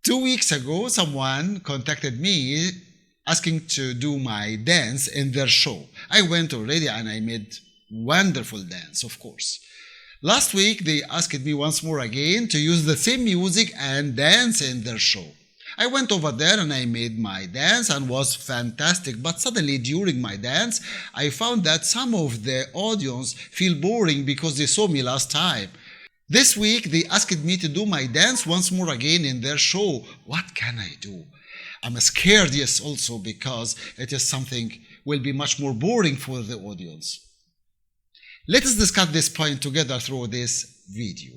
2 weeks ago, someone contacted me asking to do my dance in their show. I went already and I made wonderful dance, of course. Last week, they asked me once more again to use the same music and dance in their show. I went over there and I made my dance and was fantastic, but suddenly during my dance, I found that some of the audience feel boring because they saw me last time. This week, they asked me to do my dance once more again in their show. What can I do? I'm scared, yes, also because it is something will be much more boring for the audience. Let us discuss this point together through this video.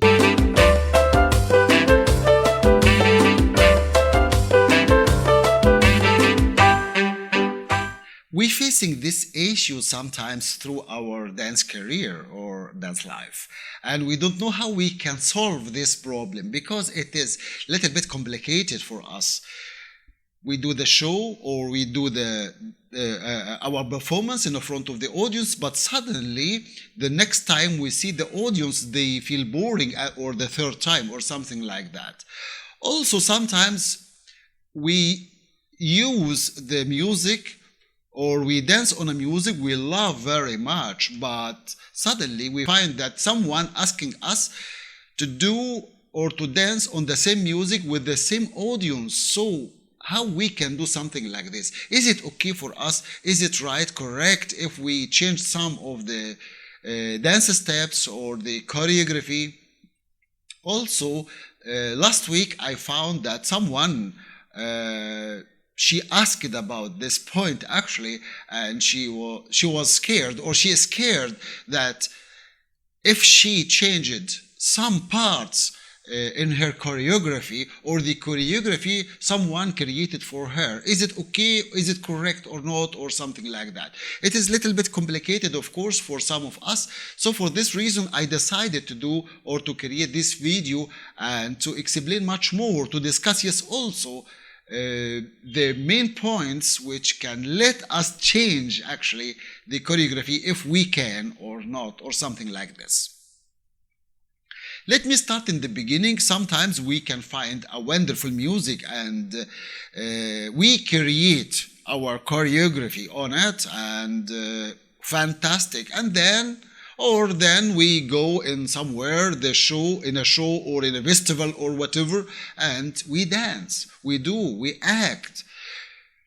We're facing this issue sometimes through our dance career or dance life, and we don't know how we can solve this problem because it is a little bit complicated for us. We do the show or we do our performance in the front of the audience, but suddenly the next time we see the audience, they feel boring, or the third time or something like that. Also, sometimes we use the music or we dance on a music we love very much, but suddenly we find that someone asking us to do or to dance on the same music with the same audience. So how we can do something like this? Is it okay for us? Is it right, correct if we change some of the dance steps or the choreography? Also, last week I found that someone she asked about this point actually, and she was scared, or she is scared that if she changed some parts in her choreography or the choreography someone created for her, is it okay, is it correct or not, or something like that. It is a little bit complicated, of course, for some of us. So for this reason I decided to do or to create this video and to explain much more, to discuss, yes, also the main points which can let us change actually the choreography if we can or not, or something like this. Let me start in the beginning. Sometimes we can find a wonderful music and we create our choreography on it, and fantastic, and then we go in somewhere, in a show or in a festival or whatever, and we dance, we act.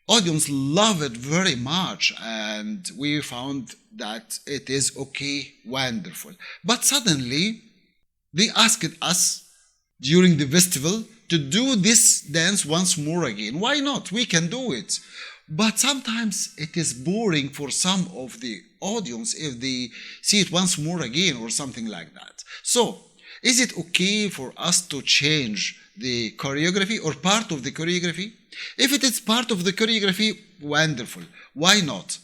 Audience love it very much, and we found that it is okay, wonderful. But suddenly they asked us during the festival to do this dance once more again. Why not? We can do it. But sometimes it is boring for some of the audience if they see it once more again or something like that. So, is it okay for us to change the choreography or part of the choreography? If it is part of the choreography, wonderful. Why not?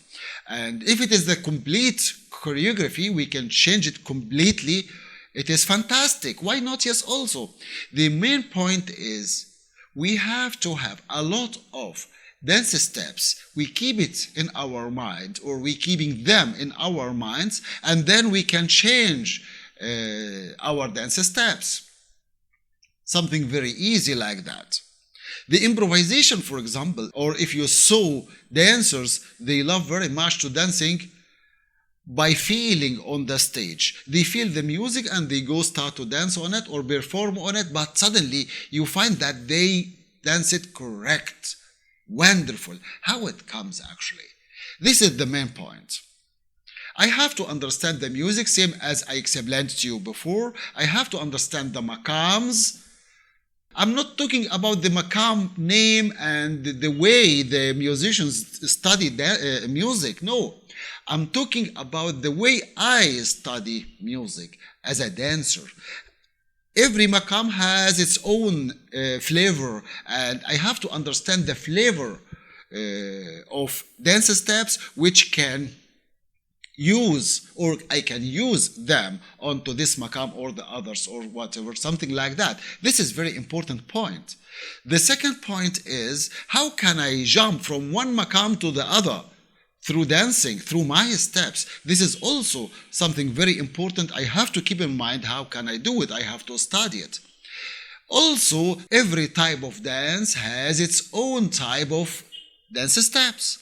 And if it is the complete choreography, we can change it completely. It is fantastic. Why not? Yes, also. The main point is we have to have a lot of dance steps. We keep it in our mind, or we keeping them in our minds, and then we can change our dance steps. Something very easy like that. The improvisation, for example, or if you saw dancers, they love very much to dancing by feeling on the stage. They feel the music and they go start to dance on it or perform on it, but suddenly you find that they dance it correct. Wonderful. How it comes actually? This is the main point. I have to understand the music, same as I explained to you before. I have to understand the maqams. I'm not talking about the maqam name and the way the musicians study music. No. I'm talking about the way I study music as a dancer. Every maqam has its own flavor, and I have to understand the flavor of dance steps which can use, or I can use them onto this maqam or the others or whatever, something like that. This is very important point. The second point is, how can I jump from one maqam to the other? Through dancing, through my steps. This is also something very important. I have to keep in mind, how can I do it? I have to study it. Also, every type of dance has its own type of dance steps.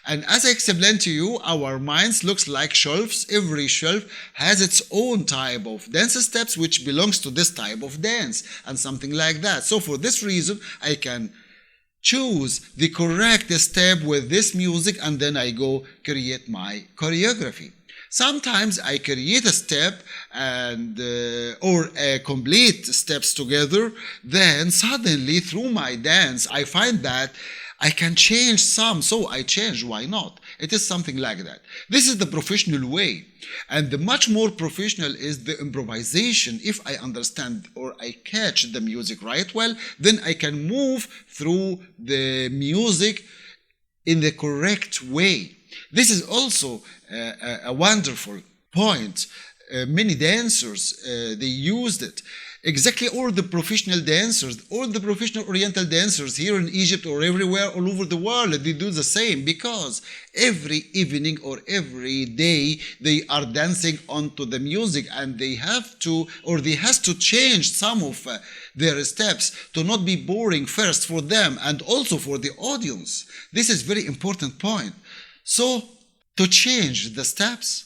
And as I explained to you, our minds looks like shelves. Every shelf has its own type of dance steps which belongs to this type of dance and something like that. So for this reason, I can choose the correct step with this music and then I go create my choreography. Sometimes I create a step and or complete steps together. Then suddenly through my dance, I find that I can change some, so I change. Why not? It is something like that. This is the professional way. And the much more professional is the improvisation. If I understand or I catch the music right well, then I can move through the music in the correct way. This is also a wonderful point. Many dancers, they used it. Exactly, all the professional dancers, all the professional oriental dancers here in Egypt or everywhere all over the world, they do the same because every evening or every day they are dancing onto the music and they have to or they has to change some of their steps to not be boring first for them and also for the audience. This is very important point. So to change the steps,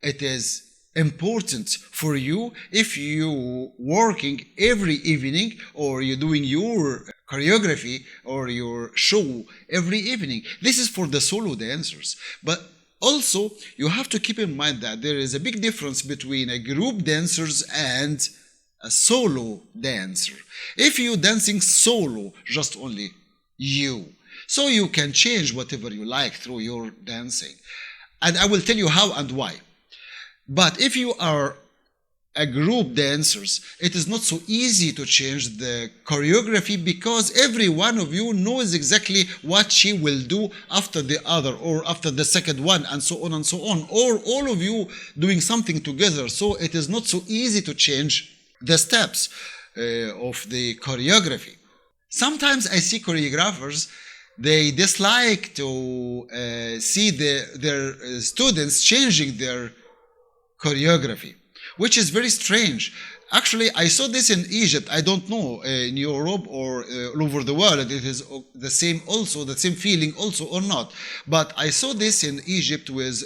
it is important for you if you working every evening or you're doing your choreography or your show every evening. This is for the solo dancers. But also you have to keep in mind that there is a big difference between a group dancers and a solo dancer. If you dancing solo, just only you, so you can change whatever you like through your dancing. And I will tell you how and why. But if you are a group dancers, it is not so easy to change the choreography because every one of you knows exactly what she will do after the other or after the second one and so on and so on, or all of you doing something together. So it is not so easy to change the steps of the choreography. Sometimes I see choreographers, they dislike to see their students changing their choreography, which is very strange. Actually, I saw this in Egypt. I don't know in Europe or all over the world it is the same also, the same feeling also or not. But I saw this in Egypt with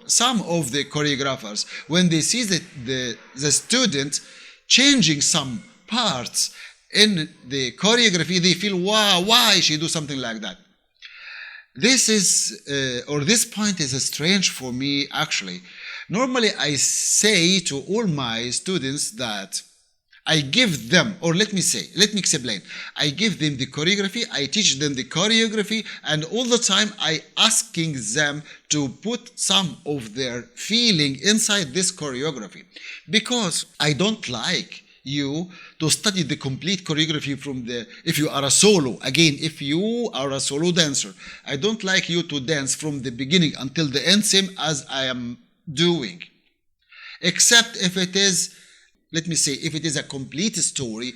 some of the choreographers. When they see the student changing some parts in the choreography, they feel, wow, why she do something like that? This is, or this point is strange for me actually. Normally, I say to all my students that I give them, or let me explain. I give them the choreography, I teach them the choreography, and all the time I asking them to put some of their feeling inside this choreography. Because I don't like you to study the complete choreography from if you are a solo. Again, if you are a solo dancer, I don't like you to dance from the beginning until the end, same as I am doing, except if it is, let me say, if it is a complete story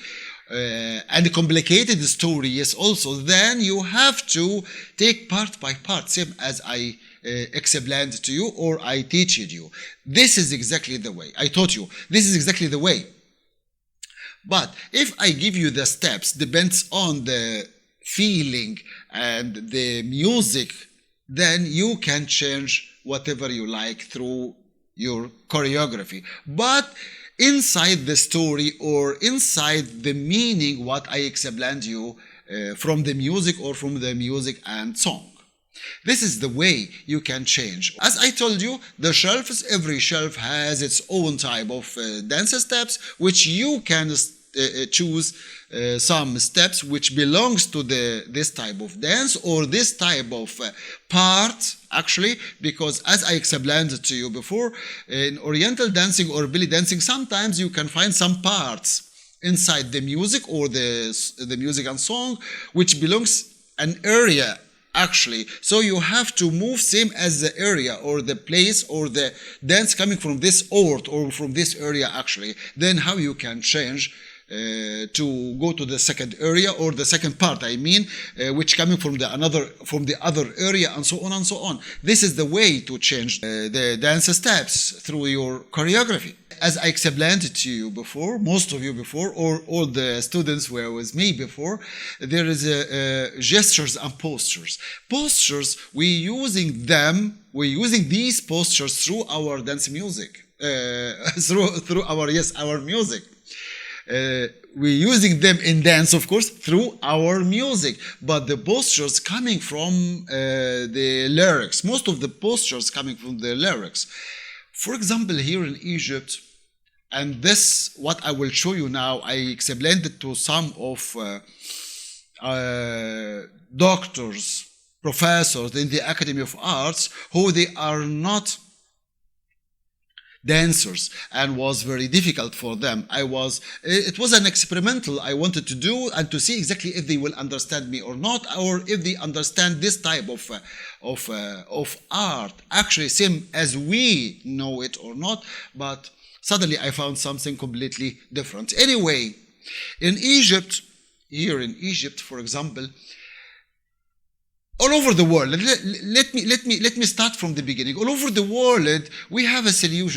and a complicated story, yes, also, then you have to take part by part, same as I explained to you or I teach you. This is exactly the way I taught you. This is exactly the way. But if I give you the steps, depends on the feeling and the music, then you can change whatever you like through your choreography. But inside the story or inside the meaning, what I explained you from the music or from the music and song. This is the way you can change. As I told you, the shelves, every shelf has its own type of dance steps, which you can choose some steps which belongs to this type of dance or this type of part, actually, because as I explained to you before, in oriental dancing or belly dancing, sometimes you can find some parts inside the music or the music and song which belongs an area, actually. So you have to move same as the area or the place or the dance coming from this art or from this area, actually. Then how you can change to go to the second area or the second part, I mean, which coming from the other area, and so on and so on. This is the way to change the dance steps through your choreography. As I explained it to you before, most of you before, or all the students were with me before, there is gestures and postures. Postures, we're using these postures through our dance music, through our music. We're using them in dance, of course, through our music. But the postures coming from the lyrics, most of the postures coming from the lyrics. For example, here in Egypt, and this, what I will show you now, I explained it to some of doctors, professors in the Academy of Arts, who they are not dancers, and was very difficult for them. It was an experimental I wanted to do, and to see exactly if they will understand me or not, or if they understand this type of art, actually same as we know it or not. But suddenly I found something completely different. Anyway, in Egypt, here in Egypt, for example, all over the world, let me start from the beginning. All over the world, we have a salute.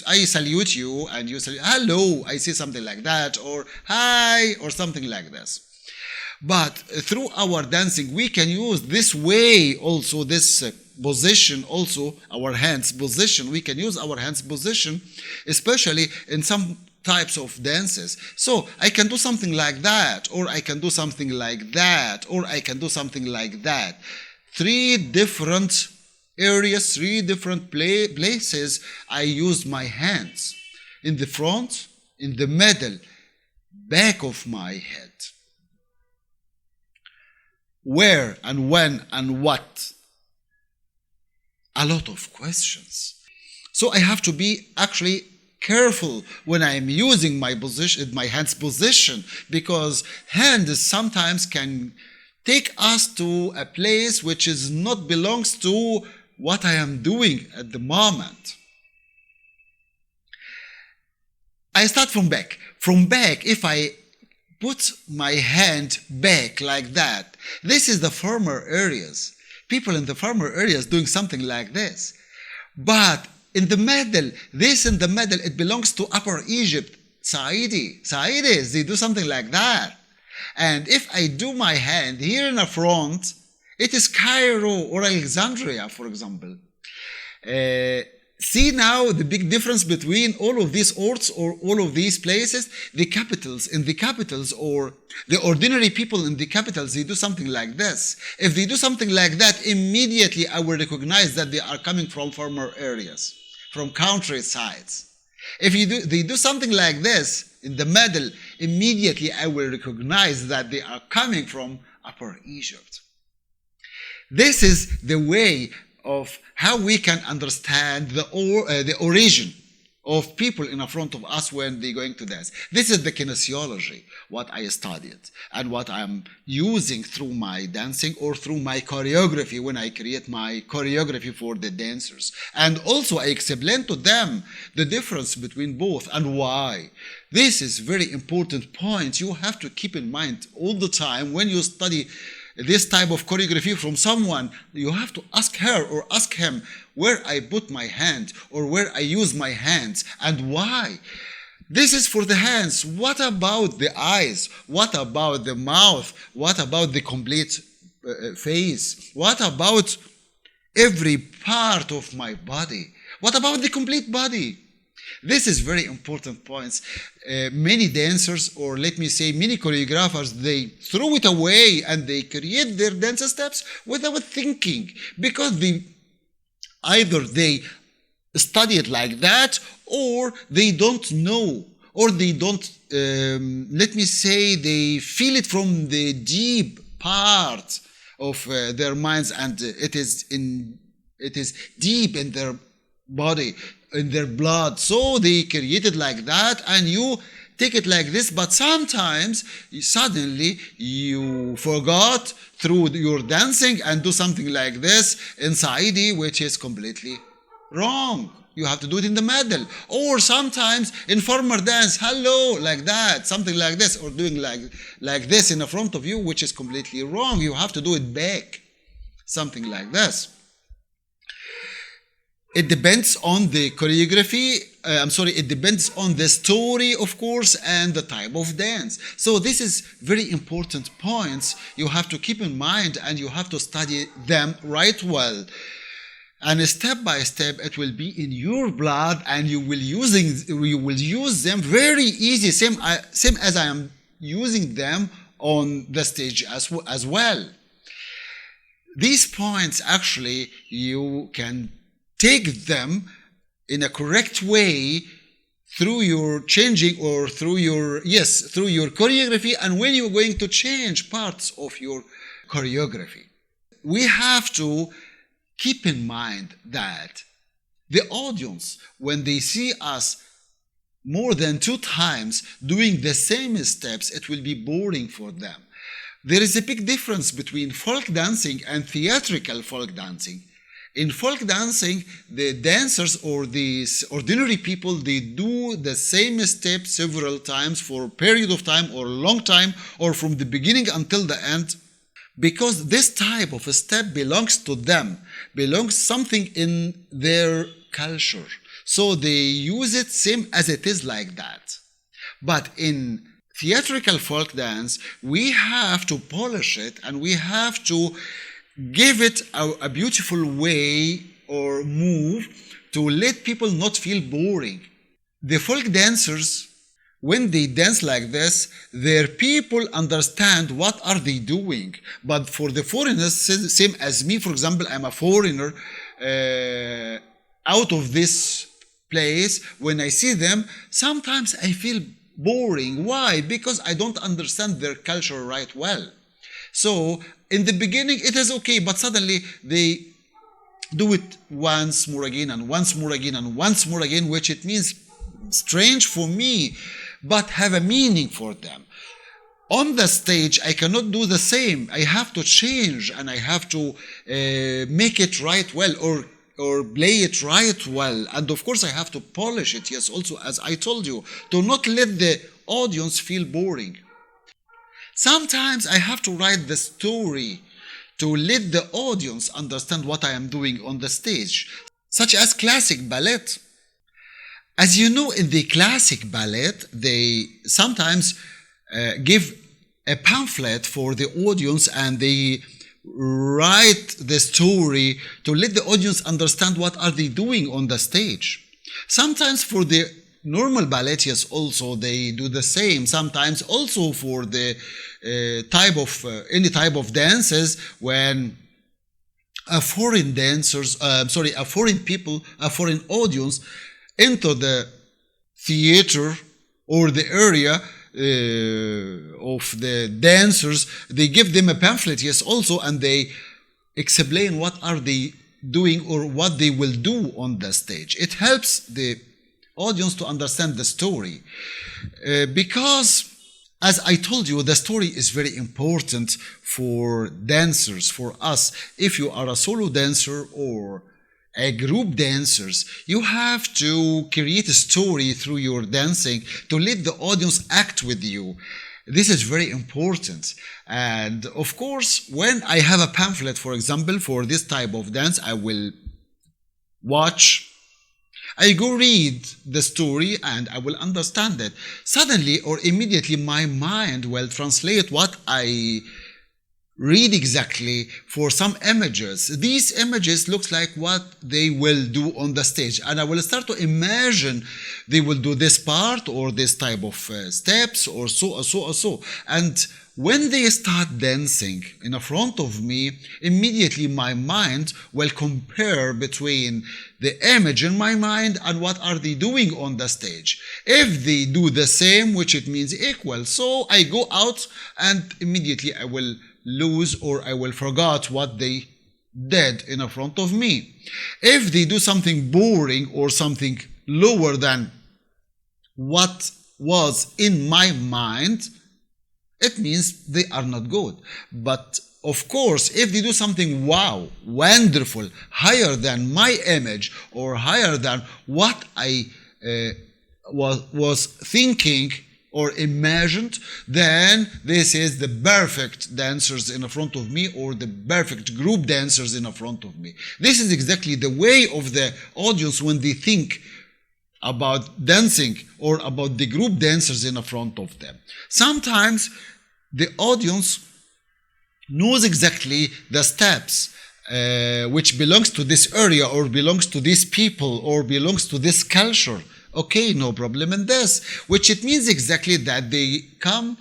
I salute you, and you salute. Hello, I say something like that, or hi, or something like this. But through our dancing, we can use this way also, this position, also our hands position. We can use our hands position, especially in some types of dances. So I can do something like that, or I can do something like that, or I can do something like that. Three different areas, three different places I use my hands. In the front, in the middle, back of my head. Where and when and what? A lot of questions. So I have to be actually careful when I'm using my position, my hands position, because hands sometimes can take us to a place which is not belongs to what I am doing at the moment. I start from back. From back, if I put my hand back like that, this is the firmer areas. People in the firmer areas doing something like this. But in the middle, it belongs to Upper Egypt, Saidis, they do something like that. And if I do my hand here in the front, it is Cairo or Alexandria, for example. See now the big difference between all of these orts or all of these places. The capitals, in the capitals, or the ordinary people in the capitals, they do something like this. If they do something like that, immediately I will recognize that they are coming from farmer areas, from countrysides. If they do something like this in the middle, immediately I will recognize that they are coming from Upper Egypt. This is the way of how we can understand the origin of people in front of us when they're going to dance. This is the kinesiology, what I studied and what I'm using through my dancing or through my choreography when I create my choreography for the dancers. And also I explain to them the difference between both and why. This is very important point you have to keep in mind all the time when you study this type of choreography from someone. You have to ask her or ask him where I put my hand or where I use my hands and why. This is for the hands. What about the eyes? What about the mouth? What about the complete face? What about every part of my body? What about the complete body? This is very important points. Many dancers, or let me say many choreographers, they throw it away and they create their dance steps without thinking, because either they study it like that, or they don't know, or they don't, let me say, they feel it from the deep part of their minds, and it is deep in their body, in their blood. So they create it like that, and you take it like this. But sometimes suddenly you forgot through your dancing and do something like this inside, which is completely wrong. You have to do it in the middle. Or sometimes in farmer dance, hello, like that, something like this, or doing like this in the front of you, which is completely wrong. You have to do it back, something like this. It depends on the choreography, it depends on the story, of course, and the type of dance. So this is very important points you have to keep in mind, and you have to study them right well. And step by step, it will be in your blood, and you will use them very easy, same as I am using them on the stage as well. These points, actually, you can take them in a correct way through your changing, or through your choreography, and when you're going to change parts of your choreography. We have to keep in mind that the audience, when they see us more than 2 times doing the same steps, it will be boring for them. There is a big difference between folk dancing and theatrical folk dancing. In folk dancing, the dancers or these ordinary people, they do the same step several times for a period of time or a long time, or from the beginning until the end, because this type of a step belongs to them, belongs something in their culture. So they use it same as it is, like that. But in theatrical folk dance, we have to polish it, and we have to give it a beautiful way or move to let people not feel boring. The folk dancers, when they dance like this, their people understand what are they doing. But for the foreigners, same as me, for example, I'm a foreigner out of this place. When I see them, sometimes I feel boring. Why? Because I don't understand their culture right well. So in the beginning it is okay, but suddenly they do it once more again, and once more again, and once more again, which it means strange for me, but have a meaning for them. On the stage, I cannot do the same. I have to change, and I have to make it right well, or play it right well. And of course I have to polish it, yes, also, as I told you, to not let the audience feel boring. Sometimes I have to write the story to let the audience understand what I am doing on the stage, such as classic ballet. As you know, in the classic ballet, they sometimes give a pamphlet for the audience, and they write the story to let the audience understand what are they doing on the stage. Sometimes for the normal ballet, yes, also they do the same. Sometimes also for the any type of dances, when a foreign audience enter the theater or the area of the dancers, they give them a pamphlet, yes, also, and they explain what are they doing or what they will do on the stage. It helps the audience to understand the story, because, as I told you, the story is very important for dancers, for us. If you are a solo dancer or a group dancers, you have to create a story through your dancing to let the audience act with you. This is very important. And of course, when I have a pamphlet, for example, for this type of dance, I will watch, I go read the story, and I will understand it. Suddenly or immediately my mind will translate what I read exactly for some images. These images looks like what they will do on the stage, and I will start to imagine they will do this part or this type of steps or so. And when they start dancing in front of me, immediately my mind will compare between the image in my mind and what are they doing on the stage. If they do the same, which it means equal, so I go out and immediately I will lose, or I will forget what they did in front of me. If they do something boring or something lower than what was in my mind, it means they are not good. But of course, if they do something wow, wonderful, higher than my image or higher than what I was thinking or imagined, then this is the perfect dancers in front of me or the perfect group dancers in front of me. This is exactly the way of the audience when they think about dancing or about the group dancers in front of them. Sometimes the audience knows exactly the steps which belongs to this area or belongs to these people or belongs to this culture. Okay, no problem in this, which it means exactly that they come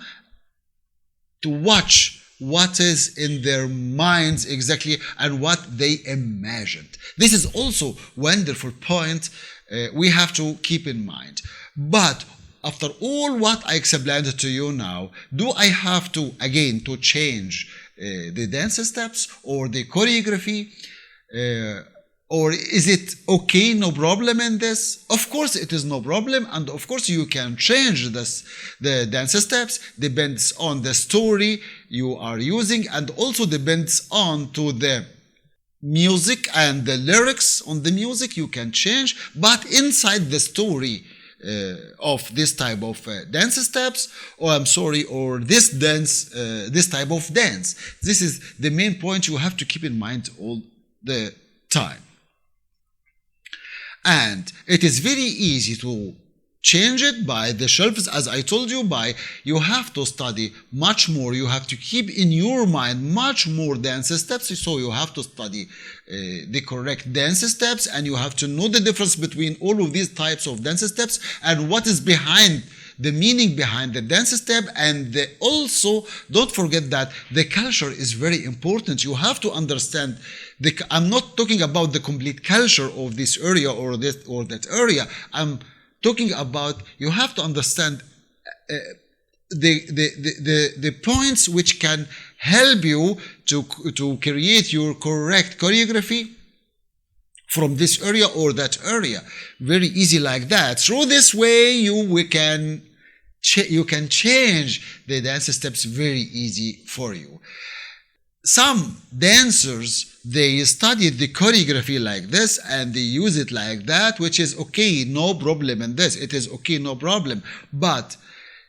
to watch what is in their minds exactly and what they imagined. This is also wonderful point we have to keep in mind. But after all what I explained to you now, do I have to again to change the dance steps or the choreography? Or is it okay, no problem in this? Of course it is no problem, and of course you can change this, the dance steps, depends on the story you are using and also depends on to the music and the lyrics on the music you can change, but inside the story of this type of dance steps, or this dance, this type of dance. This is the main point you have to keep in mind all the time. And it is very easy to change it by the shelves, as I told you, by you have to study much more, you have to keep in your mind much more dance steps, so you have to study the correct dance steps, and you have to know the difference between all of these types of dance steps and what is behind the meaning behind the dance step. And also don't forget that the culture is very important. You have to understand I'm not talking about the complete culture of this area or this or that area. I'm talking about you have to understand the points which can help you to create your correct choreography from this area or that area. Very easy like that. Through this way you can change the dance steps very easy for you. Some dancers, they studied the choreography like this and they use it like that, which is okay, no problem in this. It is okay, no problem. But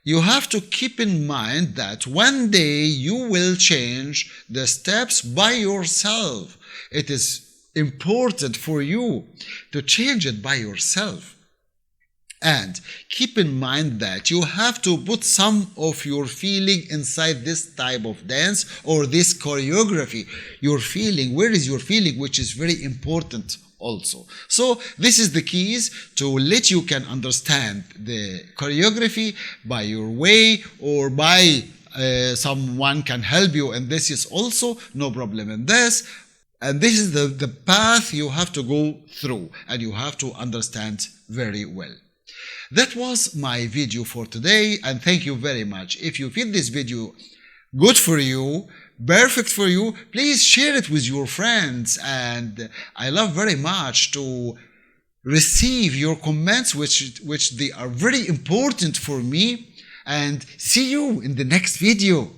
you have to keep in mind that one day you will change the steps by yourself. It is important for you to change it by yourself. And keep in mind that you have to put some of your feeling inside this type of dance or this choreography. Your feeling, where is your feeling, which is very important also. So this is the keys to let you can understand the choreography by your way or by someone can help you, and this is also no problem in this. And this is the path you have to go through and you have to understand very well. That was my video for today, and thank you very much. If you feel this video good for you, perfect for you, please share it with your friends. And I love very much to receive your comments, which they are very important for me. And see you in the next video.